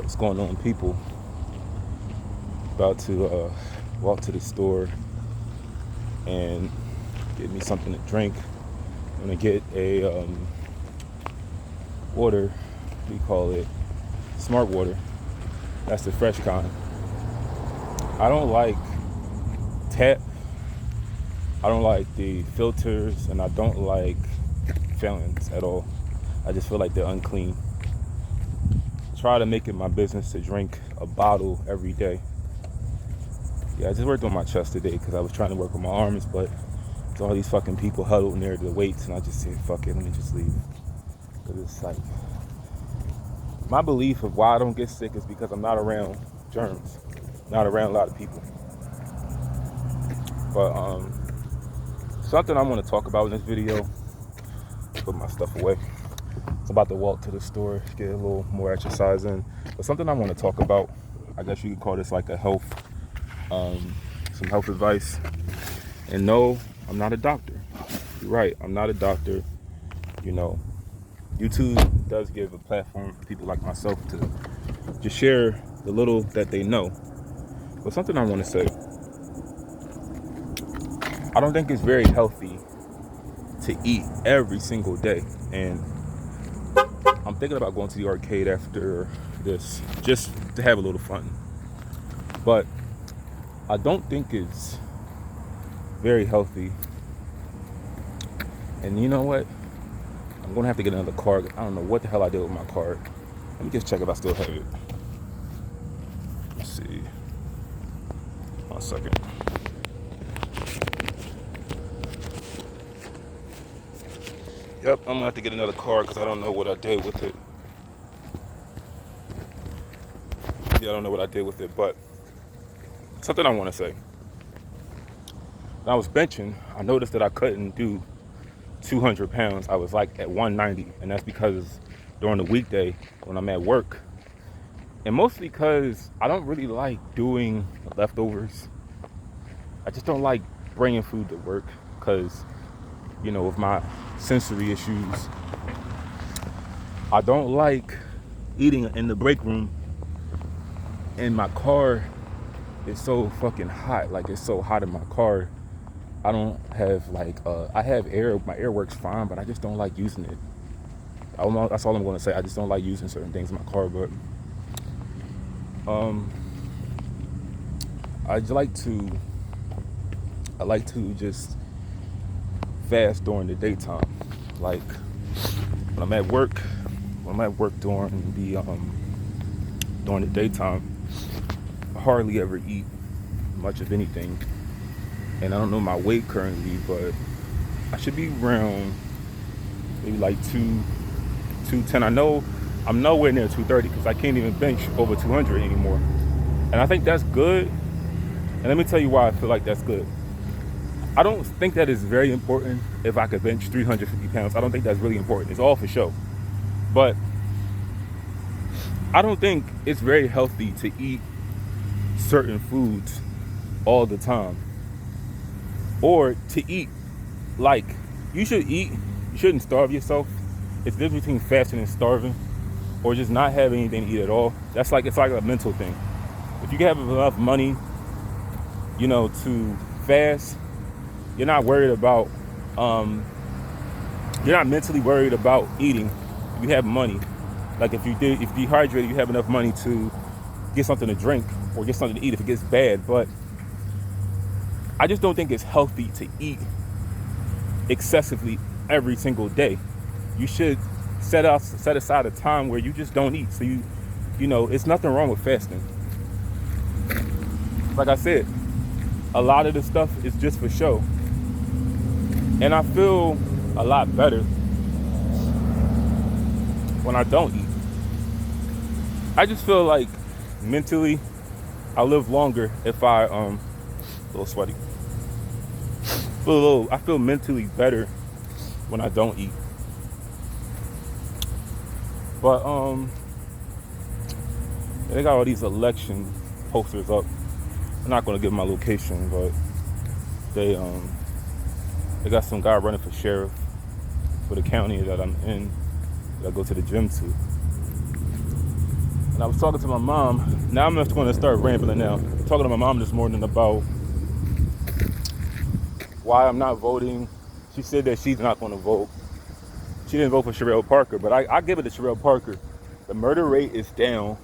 What's going on, people? About to walk to the store and get me something to drink. I'm gonna get a water. We call it Smart Water. That's the fresh kind. I don't like tap. I don't like the filters, and I don't like fountains at all. I just feel like they're unclean. Try to make it my business to drink a bottle every day. Yeah, I just worked on my chest today because I was trying to work on my arms, but there's all these fucking people huddled near the weights, and I just said, fuck it, let me just leave. Because it's like, my belief of why I don't get sick is because I'm not around germs, not around a lot of people. But something I want to talk about in this video, put my stuff away. It's about to walk to the store, get a little more exercise in. But something I want to talk about, I guess you could call this like a health, some health advice. And no, I'm not a doctor. You're right, I'm not a doctor. You know, YouTube does give a platform for people like myself to just share the little that they know. But something I want to say, I don't think it's very healthy to eat every single day. And I'm thinking about going to the arcade after this just to have a little fun. But I don't think it's very healthy. And you know what? I'm going to have to get another card. I don't know what the hell I did with my card. Let me just check if I still have it. Let's see. 1 second. Yep, I'm going to have to get another card because I don't know what I did with it. Yeah, I don't know what I did with it, but something I want to say. When I was benching, I noticed that I couldn't do 200 pounds. I was like at 190, and that's because during the weekday when I'm at work, and mostly because I don't really like doing leftovers. I just don't like bringing food to work because, you know, with my sensory issues, I don't like eating in the break room, and my car is so fucking hot. Like, it's so hot in my car. I don't have I have air. My air works fine, but I just don't like using it. That's all I'm going to say. I just don't like using certain things in my car. But I like to just fast during the daytime. Like when I'm at work during the daytime, I hardly ever eat much of anything. And I don't know my weight currently, but I should be around maybe like 210. I know I'm nowhere near 230 because I can't even bench over 200 anymore. And I think that's good. And let me tell you why I feel like that's good. I don't think that is very important if I could bench 350 pounds. I don't think that's really important. It's all for show. But I don't think it's very healthy to eat certain foods all the time. Or to eat, like, you shouldn't starve yourself. It's the difference between fasting and starving, or just not having anything to eat at all. It's like a mental thing. If you have enough money, you know, to fast, you're not worried about, you're not mentally worried about eating. You have money. Like if you're dehydrated, you have enough money to get something to drink or get something to eat if it gets bad. But I just don't think it's healthy to eat excessively every single day. You should set aside a time where you just don't eat. So you know, it's nothing wrong with fasting. Like I said, a lot of the stuff is just for show. And I feel a lot better when I don't eat. I just feel like mentally I live longer if I a little sweaty. I feel mentally better when I don't eat. But they got all these election posters up. I'm not gonna give my location, but they got some guy running for sheriff for the county that I'm in, that I go to the gym to. And And I was talking to my mom. Now I'm just going to start rambling now. I'm talking to my mom this morning about why I'm not voting. She said that she's not going to vote. She didn't vote for Sherelle Parker, but I give it to Sherelle Parker. The murder rate is down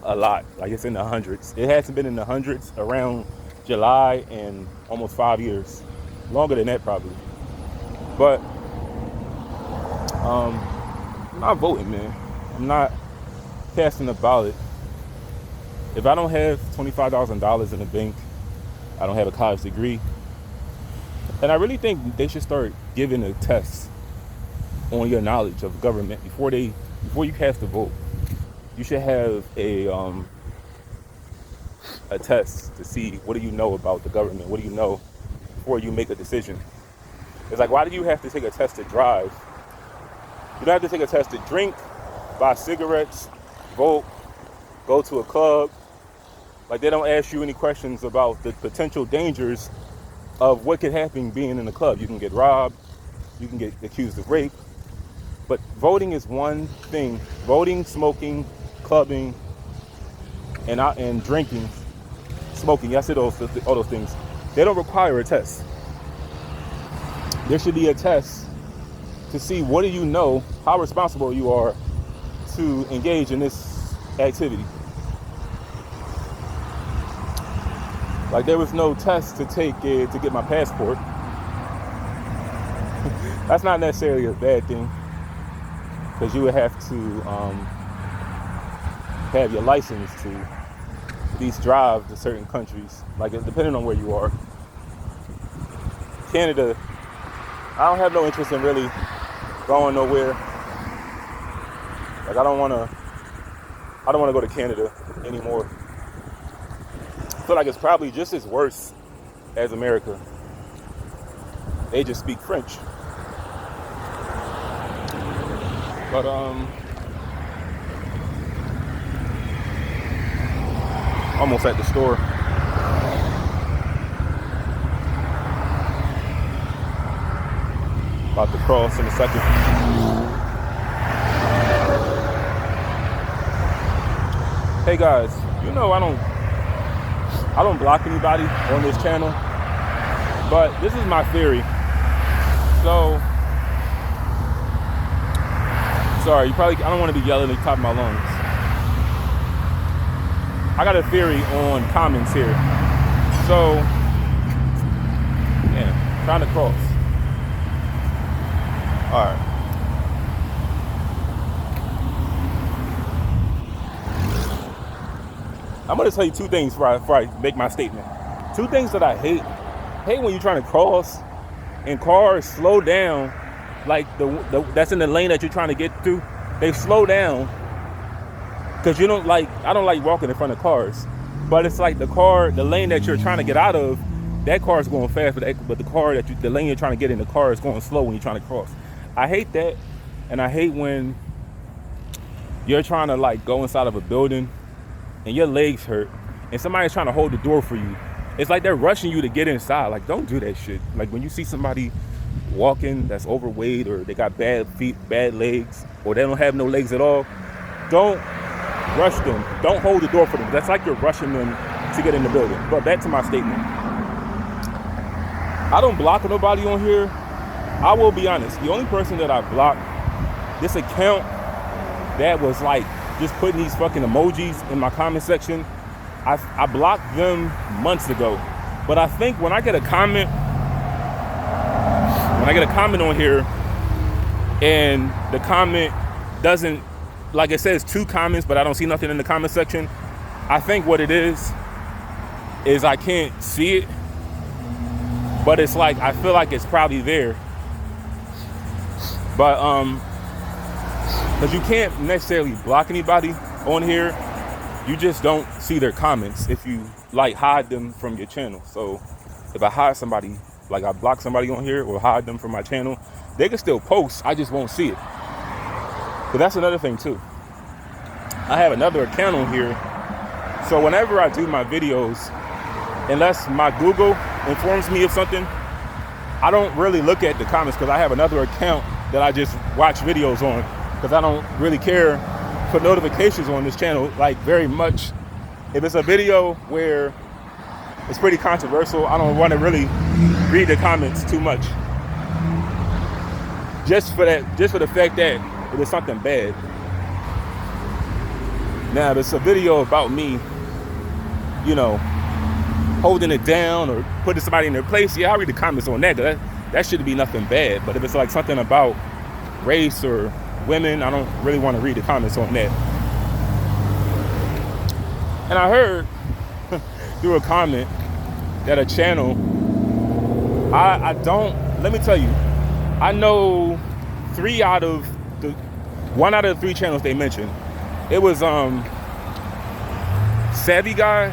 a lot. Like, it's in the hundreds. It hasn't been in the hundreds around July in almost 5 years. Longer than that, probably. But I'm not voting, man. I'm not casting a ballot. If I don't have $25,000 in the bank, I don't have a college degree. And I really think they should start giving a test on your knowledge of government before you cast a vote. You should have a test to see what do you know about the government. What do you know before you make a decision? It's like, why do you have to take a test to drive? You don't have to take a test to drink, buy cigarettes, vote, go to a club. Like, they don't ask you any questions about the potential dangers of what could happen being in the club. You can get robbed, you can get accused of rape. But voting is one thing. Voting, smoking, clubbing, and drinking, smoking. I said all those things. They don't require a test. There should be a test to see what do you know, how responsible you are to engage in this activity. Like, there was no test to take to get my passport. That's not necessarily a bad thing, because you would have to have your license to at least drive to certain countries, like, depending on where you are. Canada, I don't have no interest in really going nowhere. Like, I don't want to go to Canada anymore. I feel like it's probably just as worse as America. They just speak French. But almost at the store. About to cross in a second. Hey guys, you know I don't block anybody on this channel, but this is my theory. So, sorry, I don't want to be yelling at the top of my lungs. I got a theory on comments here. So, yeah, trying to cross. All right. I'm going to tell you two things before I make my statement. Two things that I hate. Hate when you're trying to cross and cars slow down, like that's in the lane that you're trying to get through. They slow down because I don't like walking in front of cars. But it's like the lane that you're trying to get out of, that car is going fast, but the lane you're trying to get in, the car is going slow when you're trying to cross. I hate that, and I hate when you're trying to like go inside of a building and your legs hurt and somebody's trying to hold the door for you. It's like they're rushing you to get inside. Like, don't do that shit. Like, when you see somebody walking that's overweight, or they got bad feet, bad legs, or they don't have no legs at all, don't rush them. Don't hold the door for them. That's like you're rushing them to get in the building. But back to my statement. I don't block nobody on here. I will be honest. The only person that I blocked, this account that was like just putting these fucking emojis in my comment section, I blocked them months ago. But I think when I get a comment on here and the comment doesn't, like, it says 2 comments, but I don't see nothing in the comment section, I think what it is I can't see it, but it's like, I feel like it's probably there. But, because you can't necessarily block anybody on here. You just don't see their comments if you like hide them from your channel. So if I hide somebody, like I block somebody on here or hide them from my channel, they can still post. I just won't see it. But that's another thing too. I have another account on here. So whenever I do my videos, unless my Google informs me of something, I don't really look at the comments because I have another account that I just watch videos on, because I don't really care for notifications on this channel, like very much. If it's a video where it's pretty controversial, I don't want to really read the comments too much. Just for the fact that it was something bad. Now, if it's a video about me, you know, holding it down or putting somebody in their place, yeah, I'll read the comments on that. That shouldn't be nothing bad. But if it's like something about race or women, I don't really want to read the comments on that. And I heard through a comment that a channel, let me tell you, I know 1 out of the 3 channels they mentioned. It was Savvy Guy.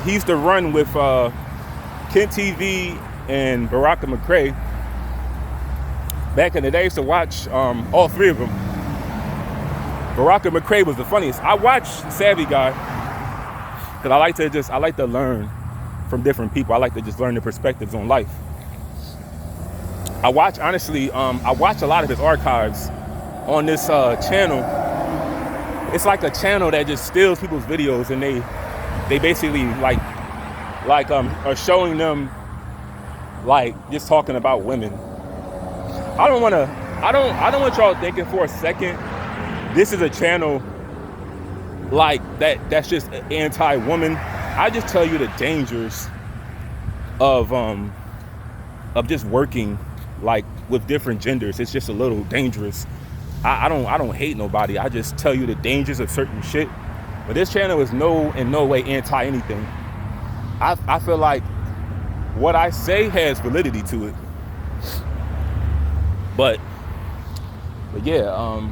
He used to run with Kent TV and Baraka McCray. Back in the day, I used to watch all 3 of them. Baraka McCray was the funniest. I watched Savvy Guy because I like to learn from different people. I like to just learn their perspectives on life. I watch a lot of his archives on this channel. It's like a channel that just steals people's videos, and they basically like are showing them like just talking about women. I don't want y'all thinking for a second this is a channel like that's just anti-woman. I just tell you the dangers of just working like with different genders. It's just a little dangerous. I don't hate nobody. I just tell you the dangers of certain shit. But this channel is in no way anti anything. I feel like what I say has validity to it. But yeah,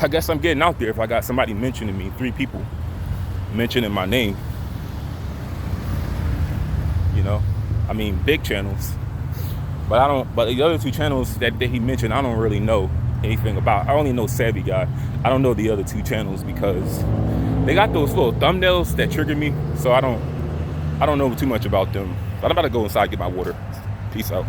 I guess I'm getting out there if I got somebody mentioning me, 3 people mentioning my name. You know, I mean, big channels. But the other 2 channels that he mentioned, I don't really know anything about. I only know Savvy Guy. I don't know the other 2 channels because they got those little thumbnails that trigger me. So I don't know too much about them. But I'm about to go inside and get my water. Peace out.